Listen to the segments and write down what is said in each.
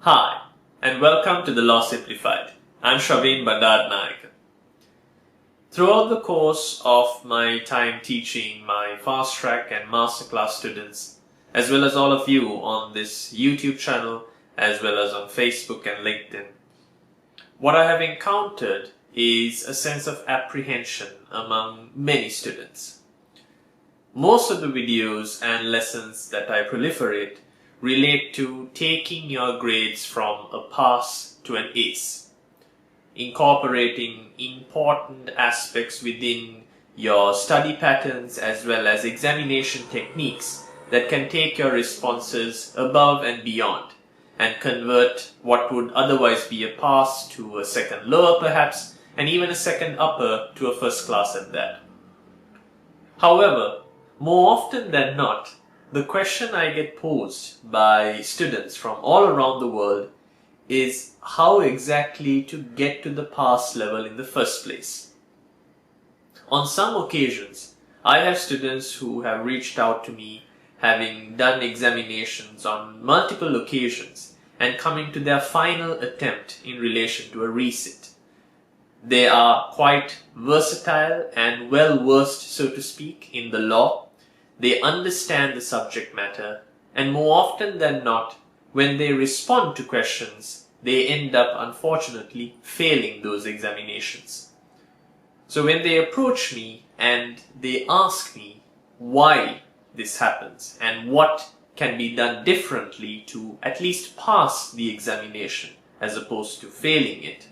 Hi, and welcome to the Law Simplified. I'm Shaveen Bandaranaike. Throughout the course of my time teaching my fast track and masterclass students, as well as all of you on this YouTube channel, as well as on Facebook and LinkedIn, what I have encountered is a sense of apprehension among many students. Most of the videos and lessons that I proliferate relate to taking your grades from a pass to an ace, incorporating important aspects within your study patterns as well as examination techniques that can take your responses above and beyond and convert what would otherwise be a pass to a second lower perhaps, and even a second upper to a first class at that. However, more often than not, the question I get posed by students from all around the world is how exactly to get to the pass level in the first place. On some occasions, I have students who have reached out to me having done examinations on multiple occasions and coming to their final attempt in relation to a resit. They are quite versatile and well versed, so to speak, in the law. They understand the subject matter, and more often than not, when they respond to questions, they end up unfortunately failing those examinations. So when they approach me and they ask me why this happens and what can be done differently to at least pass the examination as opposed to failing it,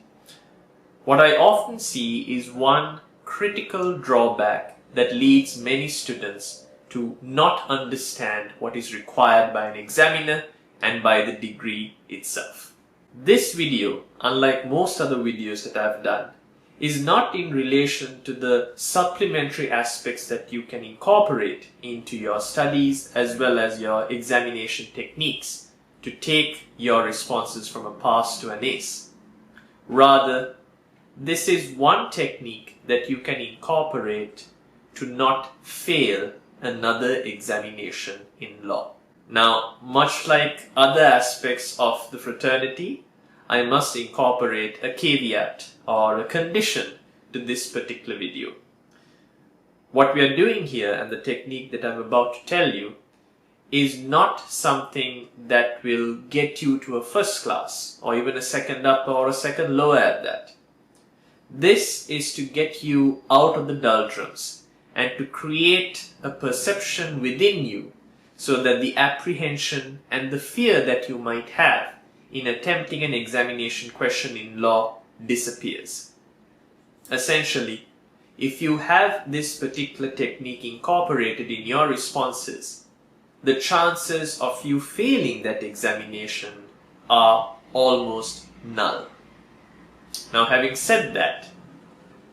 what I often see is one critical drawback that leads many students to not understand what is required by an examiner and by the degree itself. This video, unlike most other videos that I've done, is not in relation to the supplementary aspects that you can incorporate into your studies as well as your examination techniques to take your responses from a pass to an ace. Rather, this is one technique that you can incorporate to not fail another examination in law. Now, much like other aspects of the fraternity, I must incorporate a caveat or a condition to this particular video. What we are doing here and the technique that I'm about to tell you is not something that will get you to a first class or even a second upper or a second lower at that. This is to get you out of the doldrums and to create a perception within you so that the apprehension and the fear that you might have in attempting an examination question in law disappears. Essentially, if you have this particular technique incorporated in your responses, the chances of you failing that examination are almost null. Now, having said that,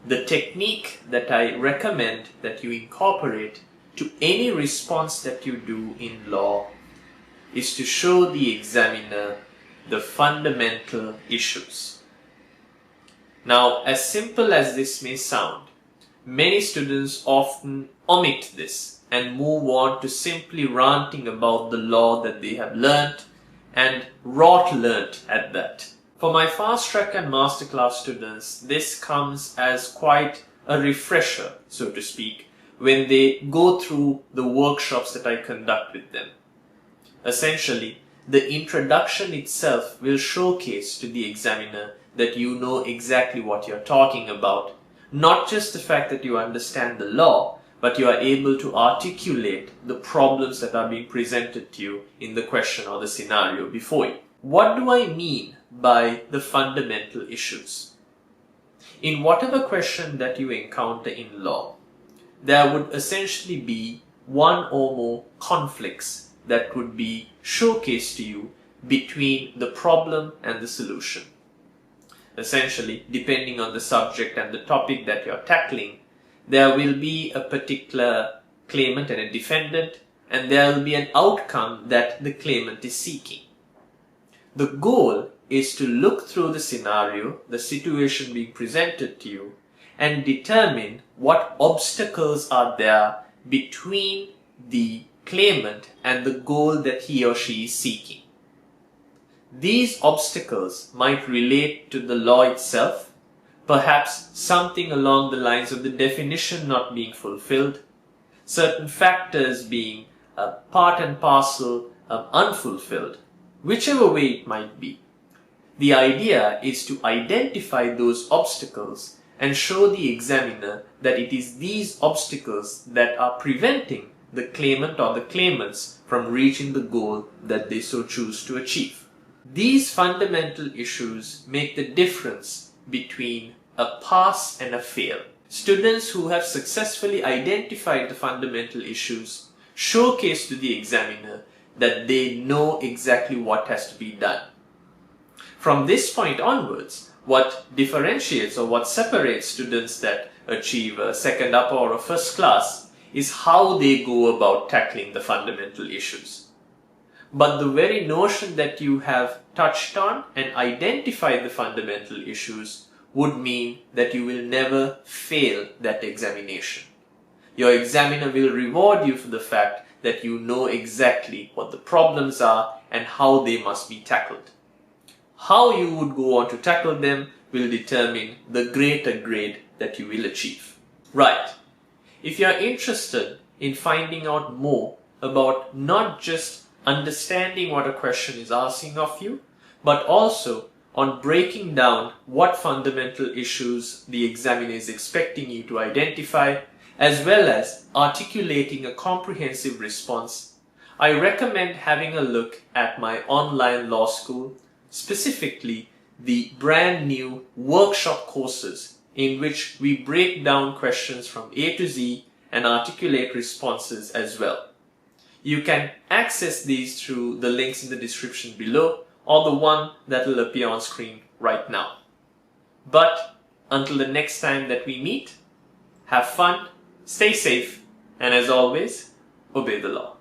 the technique that I recommend that you incorporate to any response that you do in law is to show the examiner the fundamental issues. Now, as simple as this may sound, many students often omit this and move on to simply ranting about the law that they have learnt, and rot learnt at that. For my fast track and masterclass students, this comes as quite a refresher, so to speak, when they go through the workshops that I conduct with them. Essentially, the introduction itself will showcase to the examiner that you know exactly what you're talking about. Not just the fact that you understand the law, but you are able to articulate the problems that are being presented to you in the question or the scenario before you. What do I mean by the fundamental issues? In whatever question that you encounter in law, there would essentially be one or more conflicts that would be showcased to you between the problem and the solution. Essentially, depending on the subject and the topic that you're tackling, there will be a particular claimant and a defendant, and there will be an outcome that the claimant is seeking. The goal is to look through the scenario, the situation being presented to you, and determine what obstacles are there between the claimant and the goal that he or she is seeking. These obstacles might relate to the law itself, perhaps something along the lines of the definition not being fulfilled, certain factors being part and parcel unfulfilled, whichever way it might be. The idea is to identify those obstacles and show the examiner that it is these obstacles that are preventing the claimant or the claimants from reaching the goal that they so choose to achieve. These fundamental issues make the difference between a pass and a fail. Students who have successfully identified the fundamental issues showcase to the examiner that they know exactly what has to be done. From this point onwards, what differentiates or what separates students that achieve a second upper or a first class is how they go about tackling the fundamental issues. But the very notion that you have touched on and identified the fundamental issues would mean that you will never fail that examination. Your examiner will reward you for the fact that you know exactly what the problems are and how they must be tackled. How you would go on to tackle them will determine the greater grade that you will achieve. Right. If you are interested in finding out more about not just understanding what a question is asking of you, but also on breaking down what fundamental issues the examiner is expecting you to identify, as well as articulating a comprehensive response, I recommend having a look at my online law school, specifically the brand new workshop courses in which we break down questions from A to Z and articulate responses as well. You can access these through the links in the description below or the one that will appear on screen right now. But until the next time that we meet, have fun, stay safe, and as always, obey the law.